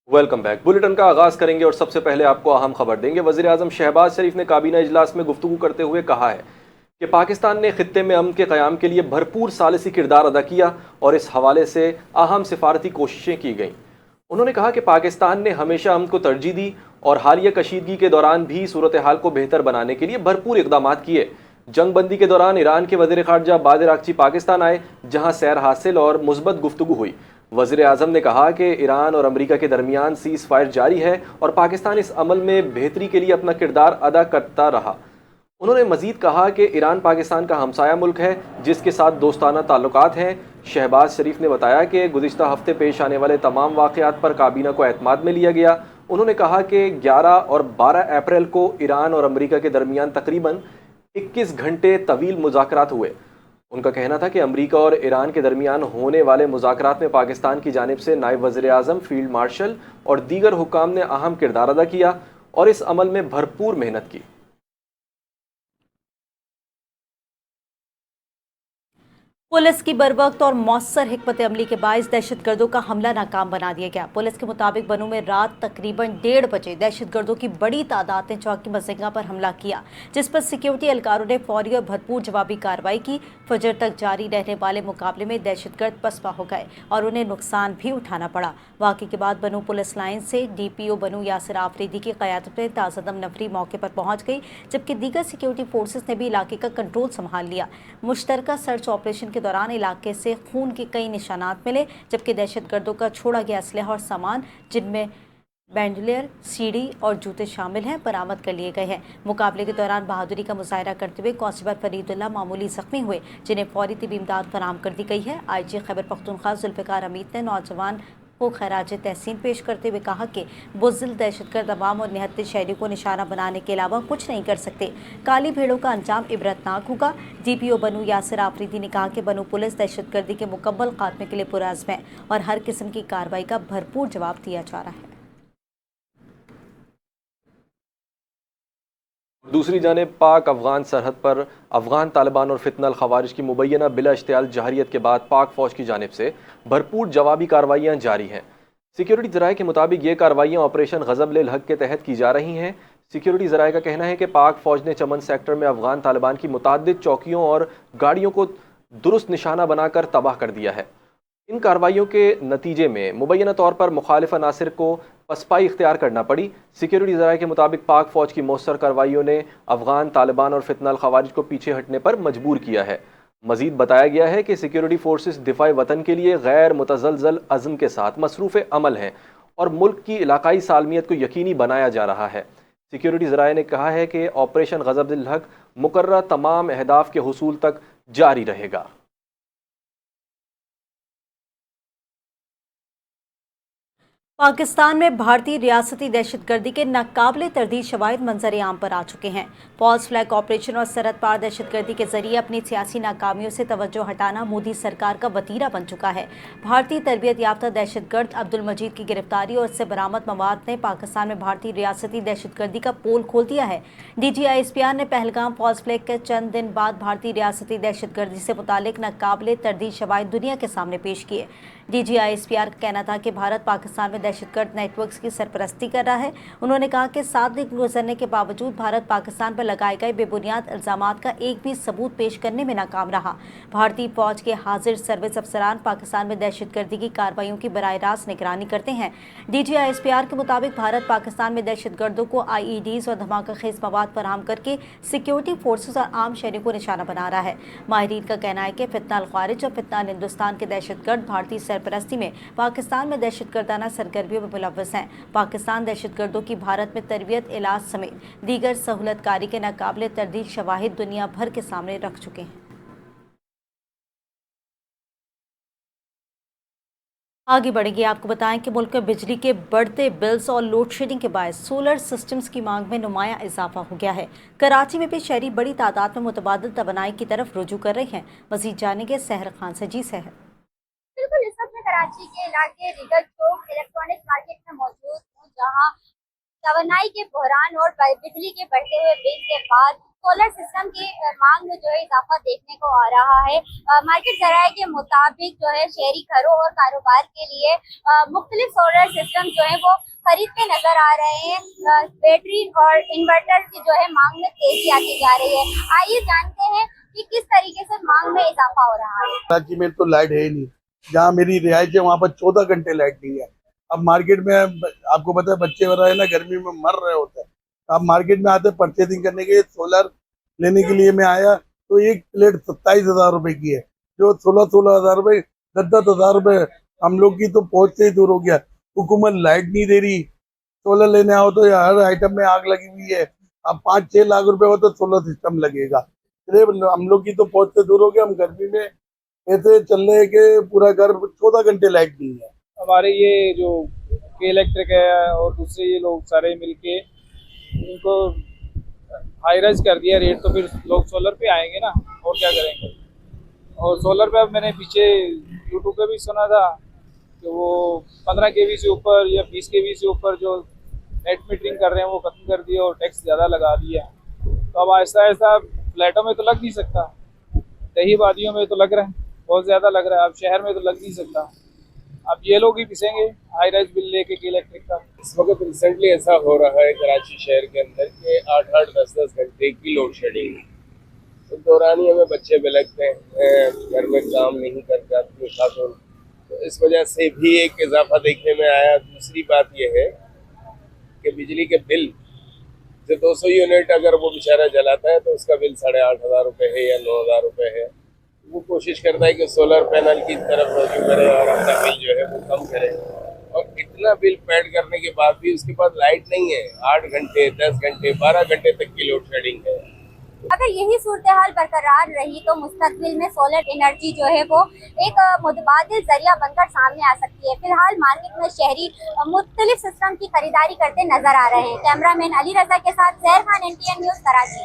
Welcome back. Bulletin का आगाज करेंगे और सबसे पहले आपको अहम खबर देंगे। वज़ीर आज़म शहबाज शरीफ ने काबीना इजलास में गुफ्तगू करते हुए कहा है कि पाकिस्तान ने खित्ते में अमन के क़याम के लिए भरपूर सालिसी किरदार अदा किया और इस हवाले से अहम सिफारती कोशिशें की गईं। उन्होंने कहा कि पाकिस्तान ने हमेशा अमन को तरजीह दी और हालिया कशीदगी के दौरान भी सूरत हाल को बेहतर बनाने के लिए भरपूर इकदाम किए। जंग बंदी के दौरान ईरान के वज़ीर ख़ारजा बादिर आक़ची पाकिस्तान आए, जहाँ सैर हासिल और मुस्बत गुफ्तगू हुई। वज़ीर आज़म ने कहा कि ईरान और अमरीका के दरमियान सीज़ फायर जारी है और पाकिस्तान इस अमल में बेहतरी के लिए अपना किरदार अदा करता रहा। उन्होंने मज़ीद कहा कि ईरान पाकिस्तान का हमसाया मुल्क है जिसके साथ दोस्ताना ताल्लुकात हैं। शहबाज शरीफ ने बताया कि गुज़िश्ता हफ्ते पेश आने वाले तमाम वाक़यात पर काबीना को एतमाद में लिया गया। उन्होंने कहा कि 11 और 12 अप्रैल को ईरान और अमरीका के दरमियान तकरीबन 21 घंटे तवील मुज़ाकरात हुए। उनका कहना था कि अमरीका और ईरान के दरमियान होने वाले मुज़ाकरात में पाकिस्तान की जानिब से नायब वज़ीर आज़म, फील्ड मार्शल और दीगर हुक्काम ने अहम किरदार अदा किया और इस अमल में भरपूर मेहनत की। पुलिस की बरवक्त और मौसर हिकमत अमली के बायस दहशतगर्दों का हमला नाकाम बना दिया गया। पुलिस के मुताबिक बनू में रात तकरीबन 1:30 बजे दहशतगर्दों की बड़ी तादाद ने चौकी मसिंगा पर हमला किया, जिस पर सिक्योरिटी एहलकारों ने फौरी और भरपूर जवाबी कार्रवाई की। फजर तक जारी रहने वाले मुकाबले में दहशतगर्द पसपा हो गए और उन्हें नुकसान भी उठाना पड़ा। वाक़े के बाद बनू पुलिस लाइन से DPO बनू यासिर आफरीदी की क़यादत में ताज़दम नफरी मौके पर पहुंच गई, जबकि दीगर सिक्योरिटी फोर्सेस ने भी इलाके का कंट्रोल संभाल लिया। मुश्तरका सर्च ऑपरेशन के दौरान इलाके से खून के कई निशानात मिले, जबकि दहशतगर्दों का छोड़ा गया असलहा और सामान, जिनमें बैंडलियर, सीढ़ी और जूते शामिल हैं, बरामद कर लिए गए हैं। मुकाबले के दौरान बहादुरी का मुजाहरा करते हुए कांस्टेबल फरीदुल्लाह मामूली जख्मी हुए, जिन्हें फौरी तिबी इमदाद फराहम कर दी गई है। IG खैबर पख्तूनख्वा जुल्फ़िकार हमीद ने नौजवान को खराज तहसीन पेश करते हुए कहा कि बुज़दिल दहशतगर्द अवाम और निहत्ते शहरी को निशाना बनाने के अलावा कुछ नहीं कर सकते। काली भेड़ों का अंजाम इबरतनाक होगा। DPO बनू यासिर आफरीदी ने कहा कि बनू पुलिस दहशतगर्दी के मुकम्मल खात्मे के लिए पुरअज़्म है और हर किस्म की कार्रवाई का भरपूर जवाब दिया जा रहा है। दूसरी जानिब पाक अफगान सरहद पर अफगान तालिबान और फितनल खवारिज की मुबैना बिला इश्तियाल जहरियत के बाद पाक फ़ौज की जानिब से भरपूर जवाबी कार्रवाइयाँ जारी हैं। सिक्योरिटी ज़राए के मुताबिक ये कार्रवाइयाँ ऑपरेशन ग़ज़ब-ए हक़ के तहत की जा रही हैं। सिक्योरिटी ज़राए का कहना है कि पाक फ़ौज ने चमन सेक्टर में अफगान तालिबान की मुतअद्दिद चौकियों और गाड़ियों को दुरुस्त निशाना बनाकर तबाह कर दिया है। इन कार्रवाइयों के नतीजे में मुबैना तौर पर मुखालिफ अनासिर को पसपाई इख्तियार करना पड़ी। सिक्योरिटी ज़राए के मुताबिक पाक फ़ौज की मौसर कार्रवाइयों ने अफगान तालिबान और फितनल खवारिज को पीछे हटने पर मजबूर किया है। मजीद बताया गया है कि सिक्योरिटी फोर्सेस दिफाई वतन के लिए गैर मुतज़लज़ल अज़्म के साथ मसरूफ़ अमल हैं और मुल्क की इलाकाई सालमियत को यकीनी बनाया जा रहा है। सिक्योरिटी ज़राए ने कहा है कि ऑपरेशन ग़ज़ब-ए हक़ मुकर्रर तमाम अहदाफ के हुसूल तक जारी रहेगा। पाकिस्तान में भारतीय रियासती दहशतगर्दी के नाकाबिले तरदीद शवाहिद मंजर आम पर आ चुके हैं। फॉल्स फ्लैग ऑपरेशन और सरहद पार दहशतगर्दी के जरिए अपनी सियासी नाकामियों से तवज्जो हटाना मोदी सरकार का वतीरा बन चुका है। भारतीय तरबियत याफ्ता दहशतगर्द अब्दुल मजीद की गिरफ्तारी और इससे बरामद मवाद ने पाकिस्तान में भारतीय रियासती दहशतगर्दी का पोल खोल दिया है। DG ISPR ने पहलगाम फॉल्स फ्लैग के चंद दिन बाद भारतीय रियासती दहशतगर्दी से मुतालिक नाकाबिले तरदीद शवाहिद दुनिया के सामने पेश किए। DG ISPR का कहना था कि भारत पाकिस्तान में दहशतगर्द नेटवर्क्स की सरपरस्ती कर रहा है। उन्होंने कहा कि 7 दिन गुजरने के बावजूद भारत पाकिस्तान पर लगाए गए बेबुनियाद इल्जामात का एक भी सबूत पेश करने में नाकाम रहा। भारतीय फौज के हाजिर सर्विस अफसरान पाकिस्तान में दहशतगर्दी की कार्रवाइयों की बराह रास्त निगरानी करते हैं। DG ISPR के मुताबिक भारत पाकिस्तान में दहशतगर्दों को IEDs और धमाका खेज मवाद फराहम करके सिक्योरिटी फोर्सेस और आम शहरों को निशाना बना रहा है। माहिरीन का कहना है कि फितनल ख्वारिज और फितनल हिंदुस्तान के दहशतगर्द भारतीय सरपरस्ती में पाकिस्तान में दहशतगर्दाना सरगर्मियों में मुलव्वस हैं। पाकिस्तान दहशतगर्दों की भारत में तरबियत, इलाज समेत दीगर सहूलतकारी के नाकाबिले तरदीद शवाहिद दुनिया भर के सामने रख चुके हैं। आगे बढ़ेंगे, आपको बताएं कि मुल्क में बिजली के बढ़ते बिल्स और लोड शेडिंग के बायस सोलर सिस्टम्स की मांग में नुमाया इजाफा हो गया है। कराची में भी शहरी बड़ी तादाद में मुतबादिल तवानाई की तरफ रुजू कर रहे हैं। मजीद जानेंगे सहर खान से। जी सहर। बिल्कुल, इस वक्त मैं कराची के इलाके रिगर चौक इलेक्ट्रॉनिक मार्केट में मौजूद हूँ, जहाँ तवानाई के बहरान और बिजली के बढ़ते हुए बिल के बाद सोलर सिस्टम की मांग में जो है इजाफा देखने को आ रहा है। मार्केट जराये के मुताबिक जो है शहरी घरों और कारोबार के लिए मुख्तलिफ सोलर सिस्टम जो है वो खरीदते नजर आ रहे हैं। बैटरी और इन्वर्टर की जो है मांग में तेजी आती जा रही है। आइए जानते हैं कि किस तरीके से मांग में इजाफा हो रहा है। कराची में तो लाइट है ही नहीं। जहाँ मेरी रिहाइश है वहाँ पर 14 घंटे लाइट नहीं है। अब मार्केट में आपको पता है बच्चे वगैरह है ना गर्मी में मर रहे होते हैं। आप मार्केट में आते परचेजिंग करने के लिए, सोलर लेने के लिए मैं आया तो एक प्लेट 27,000 रुपए की है, जो 16,000 रुपए 10,000 रुपए हम लोग की तो पहुँच से ही दूर हो गया। हुकूमत लाइट नहीं दे रही। सोलर लेने आओ तो हर आइटम में आग लगी हुई है। अब 5-6 लाख रुपए हो तो सोलर सिस्टम लगेगा। हम लोग की तो पहुँच से दूर हो गया। हम गर्मी में ऐसे चल रहे के पूरा घर 14 घंटे लाइट नहीं है। हमारे ये जो के इलेक्ट्रिक है और दूसरे ये लोग सारे मिलके इनको हाई राइज कर दिया रेट, तो फिर लोग सोलर पे आएंगे ना, और क्या करेंगे। और सोलर पे अब मैंने पीछे यूट्यूब पे भी सुना था कि वो 15 kV से ऊपर या 20 kV से ऊपर जो नेट मीटरिंग कर रहे हैं वो खत्म कर दिया और टैक्स ज़्यादा लगा दिया। तो अब आहिस्ता आहिस्ता फ्लैटों में तो लग नहीं सकता, दही वादियों में तो लग रहा है, बहुत ज़्यादा लग रहा है। अब शहर में तो लग नहीं सकता। अब ये लोग ही पिसेंगे हाई राइज बिल लेके के इलेक्ट्रिक का। इस वक्त रिसेंटली ऐसा हो रहा है कराची शहर के अंदर कि 8-8, 10-10 घंटे की लोड शेडिंग। तो दौरान ही हमें बच्चे बिलकते हैं, घर में काम नहीं कर जाती खातून, तो इस वजह से भी एक इजाफा देखने में आया। दूसरी बात यह है कि बिजली के बिल जो 200 यूनिट अगर वो बेचारा जलाता है तो उसका बिल 8,500 रुपये है या 9,000 रुपये है। वो कोशिश करता है कि सोलर पैनल की तरफ रजू करे और अपना बिल जो है वो कम करे। और इतना बिल पेड करने के बाद भी उसके पास लाइट नहीं है। 8 घंटे, 10 घंटे, 12 घंटे तक की लोड शेडिंग है। अगर यही सूरत हाल बरकरार रही तो मुस्तकबिल में सोलर एनर्जी जो है वो एक मुतबादिल जरिया बनकर सामने आ सकती है। फिलहाल मार्केट में शहरी मुख्तलिफ सिस्टम की खरीदारी करते नजर आ रहे हैं। कैमरामैन अली रजा के साथ जहर खान, NTN न्यूज़, कराची।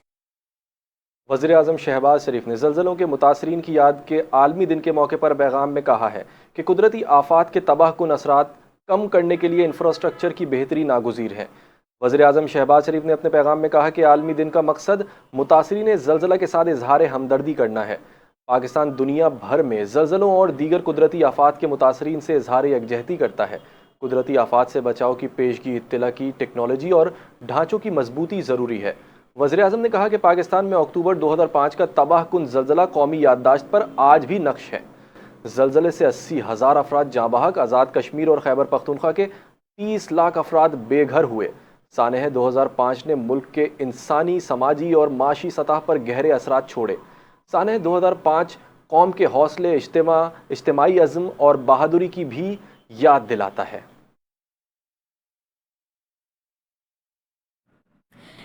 वज़ीर-ए-आज़म शहबाज शरीफ ने ज़लज़लों के मुतासरीन की याद के आलमी दिन के मौके पर पैगाम में कहा है कि कुदरती आफ़ात के तबाहकुन असरात कम करने के लिए इंफ्रास्ट्रक्चर की बेहतरी नागुज़ीर है। वज़ीर-ए-आज़म शहबाज शरीफ ने अपने पैगाम में कहा कि आलमी दिन का मकसद मुतासरीन ज़लज़ला के साथ इजहार हमदर्दी करना है। पाकिस्तान दुनिया भर में ज़लज़लों और दीगर कुदरती आफ़ात के मुतासरीन से इजहार यकजहती करता है। कुदरती आफ़ात से बचाव की पेशगी, इत्तला की टेक्नोलॉजी और ढांचों की मजबूती ज़रूरी है। वज़ीर-ए-आज़म ने कहा कि पाकिस्तान में अक्टूबर 2005 का तबाहकुन ज़लज़ला कौमी याददाश्त पर आज भी नक्श है। ज़लज़ले से 80,000 अफराद जाँ बहक, आज़ाद कश्मीर और खैबर पख्तूनख्वा के 30 लाख अफराद बेघर हुए। सानह 2005 ने मुल्क के इंसानी, समाजी और माशी सतह पर गहरे असरात छोड़े। सानह 2005 कौम के हौसले, इज्तिमाई अज़्म और बहादुरी की भी याद दिलाता है।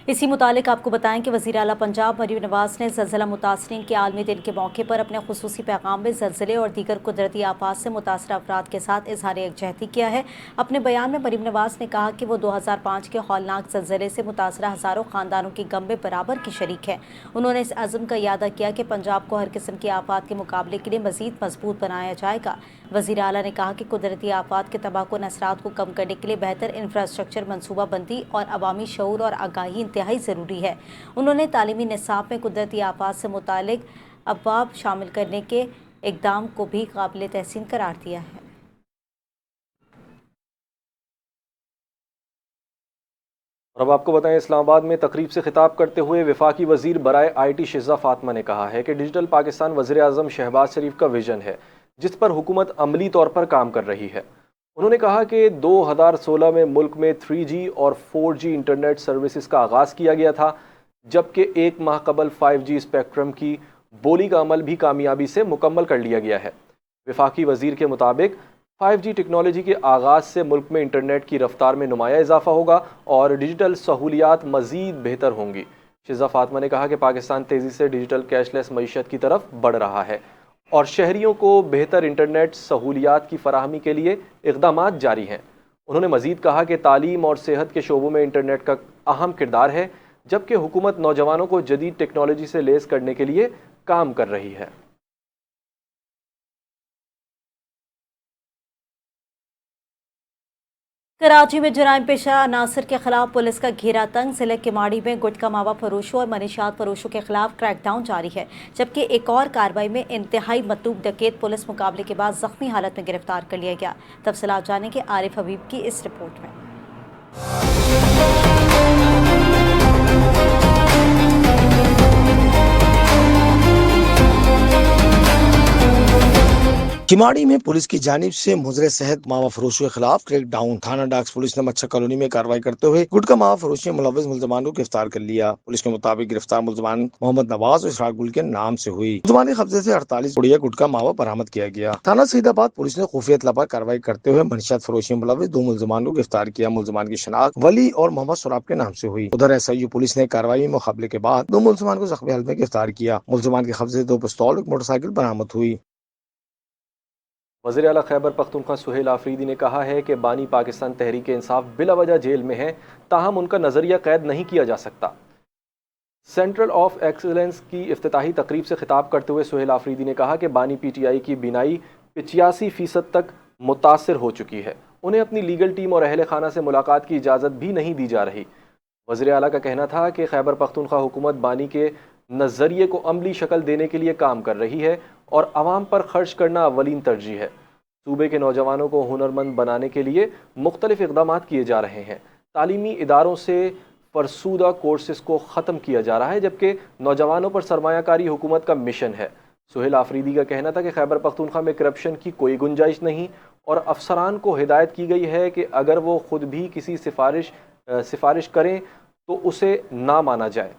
इसी मुतालिक आपको बताएं कि वज़ीर आला पंजाब मरीम नवाज़ ने ज़लज़ला मुतासरीन के आलमी दिन के मौके पर अपने खुसूसी पैगाम में ज़लज़ले और दीगर कुदरती आफात से मुतासर अफराद के साथ इजहार यकजहती किया है। अपने बयान में मरीम नवाज़ ने कहा कि वो 2005 के हौलनाक ज़लज़ले से मुतासर हज़ारों ख़ानदानों की गम में बराबर की शरीक है। उन्होंने इस अज़्म का इयादा किया कि पंजाब को हर किस्म की आफात के मुकाबले के लिए मज़ीद मजबूत बनाया जाएगा। वज़ीर आला ने कहा कि कुदरती आफात के तबाहकुन असरात को कम करने के लिए बेहतर इंफ्रास्ट्रक्चर, मनसूबाबंदी और अवामी शऊर और आगाही इंतहाई ज़रूरी है। उन्होंने तालीमी निसाब में कुदरती आफात से मुतालिक अबवाब शामिल करने के इक़दाम को भी काबिल तहसीन करार दिया है। और अब आपको बताएं, इस्लामाबाद में तकरीब से खिताब करते हुए वफाकी वज़ीर बराए IT शिज़ा फातिमा ने कहा है कि डिजिटल पाकिस्तान वज़ीर-ए-आज़म शहबाज शरीफ का विजन है, जिस पर हुकूमत अमली तौर पर काम कर रही है। उन्होंने कहा कि 2016 में मुल्क में 3G और 4G इंटरनेट सर्विसेज का आगाज़ किया गया था, जबकि एक माह कबल 5G स्पेक्ट्रम की बोली का अमल भी कामयाबी से मुकम्मल कर लिया गया है। वफाकी वज़ीर के मुताबिक 5G टेक्नोलॉजी के आगाज़ से मुल्क में इंटरनेट की रफ्तार में नुमाया इजाफा होगा और डिजिटल सहूलियात मज़ीद बेहतर होंगी। शिज़ा फातिमा ने कहा कि पाकिस्तान तेज़ी से डिजिटल कैशलेस मईशत की तरफ बढ़ रहा है और शहरियों को बेहतर इंटरनेट सहूलियात की फराहमी के लिए इक़दामात जारी हैं। उन्होंने मज़ीद कहा कि तालीम और सेहत के शोबों में इंटरनेट का अहम किरदार है, जबकि हुकूमत नौजवानों को जदीद टेक्नोलॉजी से लेस करने के लिए काम कर रही है। कराची में जराइम पेशा अनासर के खिलाफ पुलिस का घेरा तंग। जिले किमाड़ी में गुटखा मावा फरोशों और मनीषात फरोशों के खिलाफ क्रैकडाउन जारी है, जबकि एक और कार्रवाई में इंतहाई मतलूब डकैत पुलिस मुकाबले के बाद जख्मी हालत में गिरफ्तार कर लिया गया। तफसीलात जाने के आरिफ हबीब की इस रिपोर्ट में। किमाड़ी में पुलिस की जानिब से मुजरे सेहत मावा फरोशों के खिलाफ क्रैकडाउन। थाना डाक्स पुलिस ने मच्छर कॉलोनी में कार्रवाई करते हुए गुटखा मावा फरोशी में मुलव्वस मुलजमान को गिरफ्तार कर लिया। पुलिस के मुताबिक गिरफ्तार मुलजमान मोहम्मद नवाज और इशराक गुल के नाम से हुई। मुलजमान के कब्जे से 48 गुड़िया गुटखा मावा बरामद किया गया। थाना सईदाबाद पुलिस ने खुफिया इत्तला पर कार्रवाई करते हुए मनीषात फरोशी में मुलव्वस 2 मुलजमान को गिरफ्तार किया। मुलजमान की शनाख्त वली और मोहम्मद सुराब के नाम से हुई। उधर SIU पुलिस ने कार्रवाई में मुकाबले के बाद 2 मुलजमान को जख्मी हालत में गिरफ्तार किया। मुलजमान के कब्जे से 2 पिस्तौल और एक मोटरसाइकिल बरामद हुई। वज़ीर आला खैबर पख्तूनख्वा सुहेल आफरीदी ने कहा है कि बानी पाकिस्तान तहरीक इंसाफ बिलावजह जेल में हैं, ताहम उनका नज़रिया कैद नहीं किया जा सकता। सेंट्रल ऑफ एक्सीलेंस की इफ्तिताही तकरीब से खिताब करते हुए सुहेल आफरीदी ने कहा कि बानी PTI की बीनाई 85% तक मुतासर हो चुकी है। उन्हें अपनी लीगल टीम और अहल खाना से मुलाकात की इजाज़त भी नहीं दी जा रही। वज़ीर आला का कहना था कि खैबर पख्तूनख्वा हुकूमत बानी के नज़रिए को अमली शक्ल देने के लिए काम कर रही है और आवाम पर खर्च करना अवलीन तरजीह है। सूबे के नौजवानों को हुनरमंद बनाने के लिए मुख्तलिफ इक़दामात किए जा रहे हैं। तालीमी इदारों से फरसूदा कोर्सेज़ को ख़त्म किया जा रहा है, जबकि नौजवानों पर सरमायाकारी हुकूमत का मिशन है। सुहेल आफरीदी का कहना था कि खैबर पख्तूनख्वा में करप्शन की कोई गुंजाइश नहीं और अफसरान को हिदायत की गई है कि अगर वो खुद भी किसी सिफारिश करें तो उसे ना माना जाए।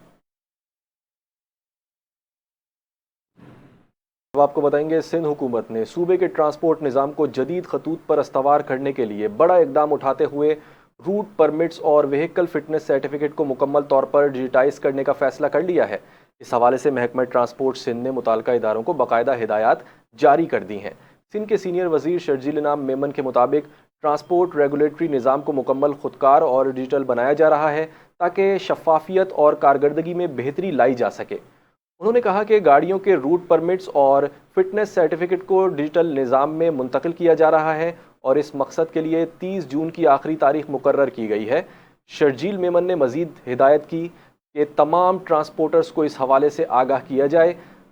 अब आपको बताएंगे, सिंध हुकूमत ने सूबे के ट्रांसपोर्ट निज़ाम को जदीद खतूत पर अस्तवार करने के लिए बड़ा इकदाम उठाते हुए रूट परमिट्स और व्हीकल फिटनेस सर्टिफिकेट को मुकम्मल तौर पर डिजिटाइज करने का फैसला कर लिया है। इस हवाले से महकमा ट्रांसपोर्ट सिंध ने मुताल्लिका इदारों को बाकायदा हिदायत जारी कर दी हैं। सिंध के सीनियर वज़ीर शर्जील इनाम मेमन के मुताबिक ट्रांसपोर्ट रेगुलेटरी निज़ाम को मुकम्मल खुदकार और डिजिटल बनाया जा रहा है ताकि शफाफियत और कारकर्दगी में बेहतरी लाई जा सके। उन्होंने कहा कि गाड़ियों के रूट परमिट्स और फिटनेस सर्टिफिकेट को डिजिटल निज़ाम में मुंतकिल किया जा रहा है और इस मकसद के लिए 30 जून की आखिरी तारीख मुकर्रर की गई है। शर्जील मेमन ने मज़ीद हिदायत की कि तमाम ट्रांसपोर्टर्स को इस हवाले से आगाह किया जाए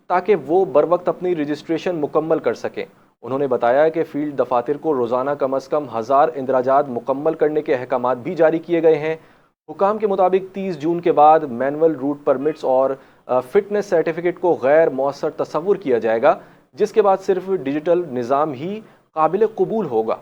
ताकि वो बर वक्त अपनी रजिस्ट्रेशन मुकम्मल कर सकें। उन्होंने बताया कि फील्ड दफातर को रोज़ाना कम अज़ कम 1000 इंदराजात मुकम्मल करने के अहकामात भी जारी किए गए हैं। हुकाम के मुताबिक 30 जून के बाद मैनुअल रूट परमिट्स और फिटनेस सर्टिफिकेट को गैर मौसर तस्वुर किया जाएगा, जिसके बाद सिर्फ डिजिटल निज़ाम ही काबिल कबूल होगा।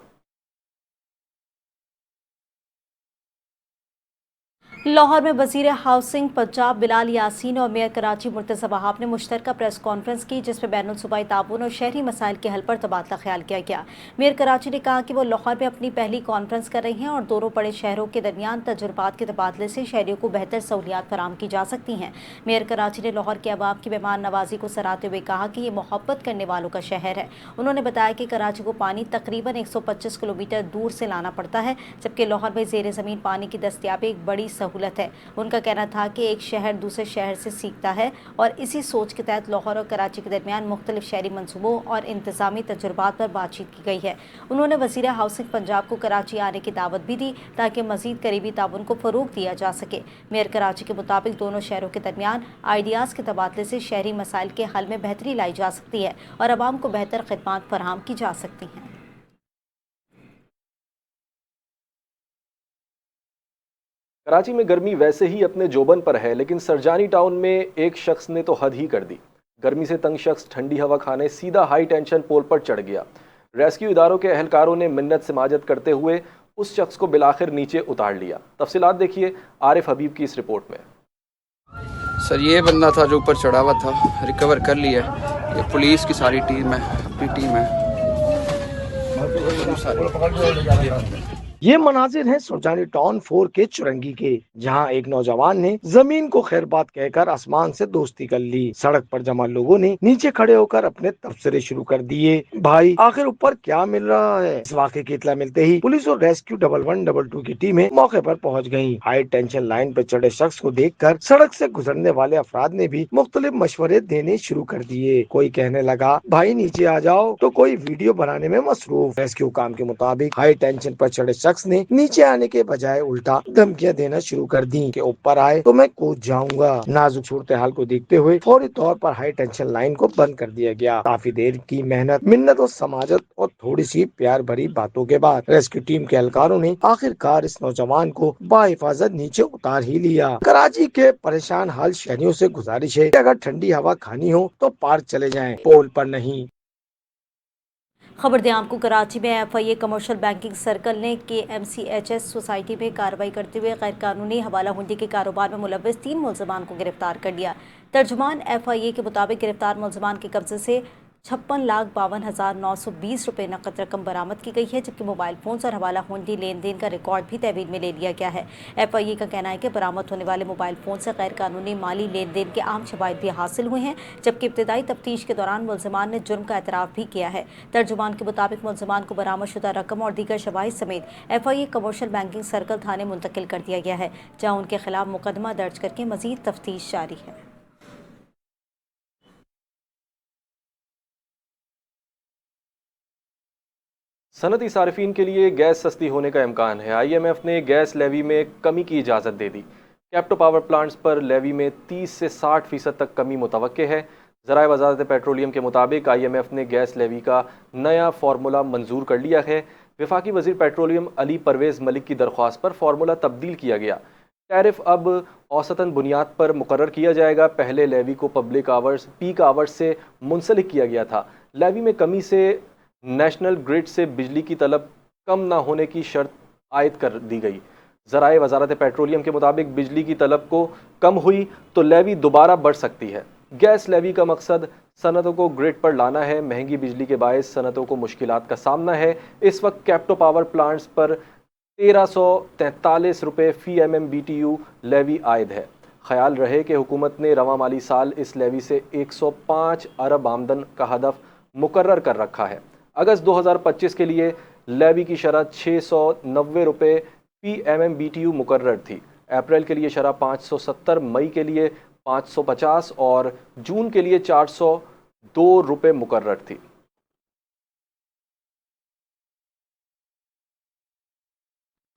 लाहौर में वज़ीर हाउसिंग पंजाब बिलाल यासीन और मेयर कराची मुर्तज़ा वहाब ने मुश्तरका प्रेस कॉन्फ्रेंस की, जिसमें बैनुल सूबाई ताउन और शहरी मसाइल के हल पर तबादला ख्याल किया गया। मेयर कराची ने कहा कि वो लाहौर में अपनी पहली कॉन्फ्रेंस कर रही हैं और दोनों बड़े शहरों के दरमियान तजुर्बात के तबादले से शहरियों को बेहतर सहूलियात फराहम की जा सकती हैं। मेयर कराची ने लाहौर के अवाम की मेहमान नवाजी को सराहते हुए कहा कि ये मोहब्बत करने वालों का शहर है। उन्होंने बताया कि कराची को पानी तकरीबन 125 किलोमीटर दूर से लाना पड़ता है, जबकि लाहौर में ज़ेर ज़मीन पानी की दस्तयाबी एक बड़ी सहूलत है। उनका कहना था कि एक शहर दूसरे शहर से सीखता है और इसी सोच के तहत लाहौर और कराची के दरमियान मुख्तलिफ शहरी मंसूबों और इंतजामी तजुर्बात पर बातचीत की गई है। उन्होंने वज़ीर हाउसिंग पंजाब को कराची आने की दावत भी दी ताकि मज़ीद करीबी ताउन को फ़रोग़ दिया जा सके। मेयर कराची के मुताबिक दोनों शहरों के दरमियान आइडियाज़ के तबादले से शहरी मसाइल के हल में बेहतरी लाई जा सकती है और आवाम को बेहतर खिदमत फराहम की जा सकती हैं। कराची में गर्मी वैसे ही अपने जोबन पर है, लेकिन सरजानी टाउन में एक शख्स ने तो हद ही कर दी। गर्मी से तंग शख्स ठंडी हवा खाने सीधा हाई टेंशन पोल पर चढ़ गया। रेस्क्यू इदारों के अहलकारों ने मिन्नत से माजत करते हुए उस शख्स को बिलाखिर नीचे उतार लिया। तफसीलात देखिए आरिफ हबीब की इस रिपोर्ट में। सर ये बंदा था जो ऊपर चढ़ा हुआ था, रिकवर कर लिया। ये पुलिस की सारी टीम है, अपनी टीम है। ये मनाजिर हैं सुरजानी टाउन 4 के चुरंगी के, जहां एक नौजवान ने जमीन को खैरबाद कहकर आसमान से दोस्ती कर ली। सड़क पर जमा लोगों ने नीचे खड़े होकर अपने तबसरे शुरू कर दिए। भाई आखिर ऊपर क्या मिल रहा है? इस वाक़े की इत्तला मिलते ही पुलिस और रेस्क्यू 1112 की टीमें मौके पर पहुंच गयी। हाई टेंशन लाइन पर चढ़े शख्स को देखकर सड़क से गुजरने वाले अफराद ने भी मुख्तलिफ मशवरे देने शुरू कर दिए। कोई कहने लगा भाई नीचे आ जाओ, तो कोई वीडियो बनाने में मसरूफ। रेस्क्यू काम के मुताबिक हाई टेंशन पर चढ़े शख्स शख्स ने नीचे आने के बजाय उल्टा धमकियां देना शुरू कर दी कि ऊपर आए तो मैं कूद जाऊंगा। नाजुक सूरत हाल को देखते हुए फौरी तौर पर हाई टेंशन लाइन को बंद कर दिया गया। काफी देर की मेहनत, मिन्नत और समाजत और थोड़ी सी प्यार भरी बातों के बाद रेस्क्यू टीम के एहलकारों ने आखिरकार इस नौजवान को बाहिफाजत नीचे उतार ही लिया। कराची के परेशान हाल शहरियों से गुजारिश है कि अगर ठंडी हवा खानी हो तो पार्क चले जाएं, पोल पर नहीं। खबर दें आपको, कराची में FIA कमर्शियल बैंकिंग सर्कल ने KMCHS सोसाइटी में कार्रवाई करते हुए गैर कानूनी हवाला हुंडी के कारोबार में मुलव्वस 3 मुलजमान को गिरफ्तार कर लिया। तर्जुमान FIA के मुताबिक गिरफ्तार मुलजमान के कब्जे से 56,52,920 रुपये नकद रकम बरामद की गई है, जबकि मोबाइल फोन और हवाला हुंडी लेन देन का रिकॉर्ड भी तहवील में ले लिया गया है। FIA का कहना है कि बरामद होने वाले मोबाइल फोन से गैर कानूनी माली लेन देन के आम शवाहिद भी हासिल हुए हैं, जबकि इब्तदाई तफ्तीश के दौरान मुलजमान ने जुर्म का एतराफ़ भी किया है। तर्जुमान के मुताबिक मुलजमान को बरामदशुदा रकम और दीगर शवाहिद समेत FIA कमर्शियल बैंकिंग सर्कल थाने मुंतकिल कर दिया गया है, जहाँ उनके खिलाफ मुकदमा दर्ज करके मजीद तफ्तीश जारी है। सनती सार्फिन के लिए गैस सस्ती होने का इम्कान है। IMF ने गैस लेवी में कमी की इजाज़त दे दी। कैप्टो पावर प्लांट्स पर लेवी में 30 से 60% तक कमी मुतवक्के है। ज़राए वज़ारत पेट्रोलियम के मुताबिक IMF ने गैस लेवी का नया फार्मूला मंजूर कर लिया है। वफाकी वज़ीर पेट्रोलियम अली परवेज़ मलिक की दरख्वास्त पर फार्मूला तब्दील किया गया। टैरिफ अब औसतन बुनियाद पर मुकर्रर किया जाएगा। पहले लेवी को पीक आवर्स से मुंसलिक किया गया था। लेवी में कमी से नेशनल ग्रिड से बिजली की तलब कम ना होने की शर्त आयद कर दी गई। ज़राए वज़ारत पेट्रोलियम के मुताबिक बिजली की तलब को कम हुई तो लेवी दोबारा बढ़ सकती है। गैस लेवी का मकसद सनतों को ग्रिड पर लाना है। महंगी बिजली के बायस सनतों को मुश्किलात का सामना है। इस वक्त कैप्टो पावर प्लांट्स पर 1343 रुपये फ़ी MMBTU लेवी आयद है। ख्याल रहे कि हुकूमत ने रवां माली साल इस लेवी से 105 अरब आमदन का हदफ मुकर्रर कर रखा है। अगस्त 2025 के लिए लेवी की शरह 690 रुपये फ़ी MMBTU मुकर्रर थी। अप्रैल के लिए शरह 570, मई के लिए 550 और जून के लिए 402 रुपये मुकर्रर थी।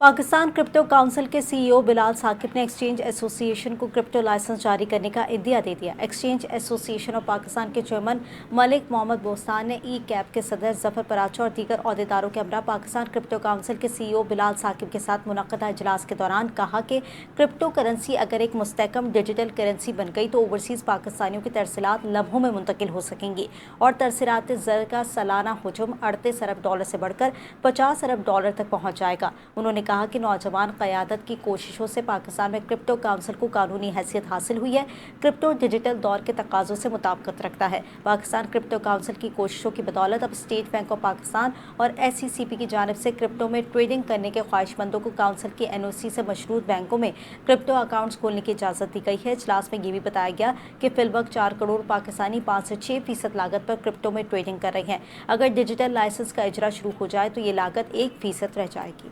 पाकिस्तान क्रिप्टो काउंसिल के CEO बिलाल साकिब ने एक्सचेंज एसोसिएशन को क्रिप्टो लाइसेंस जारी करने का इंदिया दे दिया। एक्सचेंज एसोसिएशन ऑफ पाकिस्तान के चेयरमैन मलिक मोहम्मद बोस्तान ने कैप के सदर जफर पराचा और दीगर अहदेदारों के हमरा पाकिस्तान क्रिप्टो काउंसिल के CEO बिलाल साकिब के साथ मुनक़दा इजलास के दौरान कहा कि क्रिप्टो करेंसी अगर एक मुस्तहकम डिजिटल करेंसी बन गई तो ओवरसीज़ पाकिस्तानियों की तरसीलात लम्हों में मुंतकिल हो सकेंगी और तरसीलात ज़र का सालाना हजम 38 अरब डॉलर से बढ़कर 50 अरब डॉलर तक पहुँच जाएगा। उन्होंने कहा कि नौजवान क़यादत की कोशिशों से पाकिस्तान में क्रिप्टो काउंसिल को कानूनी हैसियत हासिल हुई है। क्रिप्टो डिजिटल दौर के तकाज़ों से मुताबिकत रखता है। पाकिस्तान क्रिप्टो काउंसिल की कोशिशों की बदौलत अब स्टेट बैंक ऑफ पाकिस्तान और SCCP की जानिब से क्रिप्टो में ट्रेडिंग करने के ख्वाहिशमंदों को काउंसिल की NOC से मशरूत बैंकों में क्रिप्टो अकाउंट्स खोलने की इजाज़त दी गई है। इजलास में ये भी बताया गया कि फिलवक्त 4 करोड़ पाकिस्तानी 5 से 6% लागत पर क्रिप्टो में ट्रेडिंग कर रही हैं। अगर डिजिटल लाइसेंस का इजरा शुरू हो जाए तो ये लागत 1% रह जाएगी।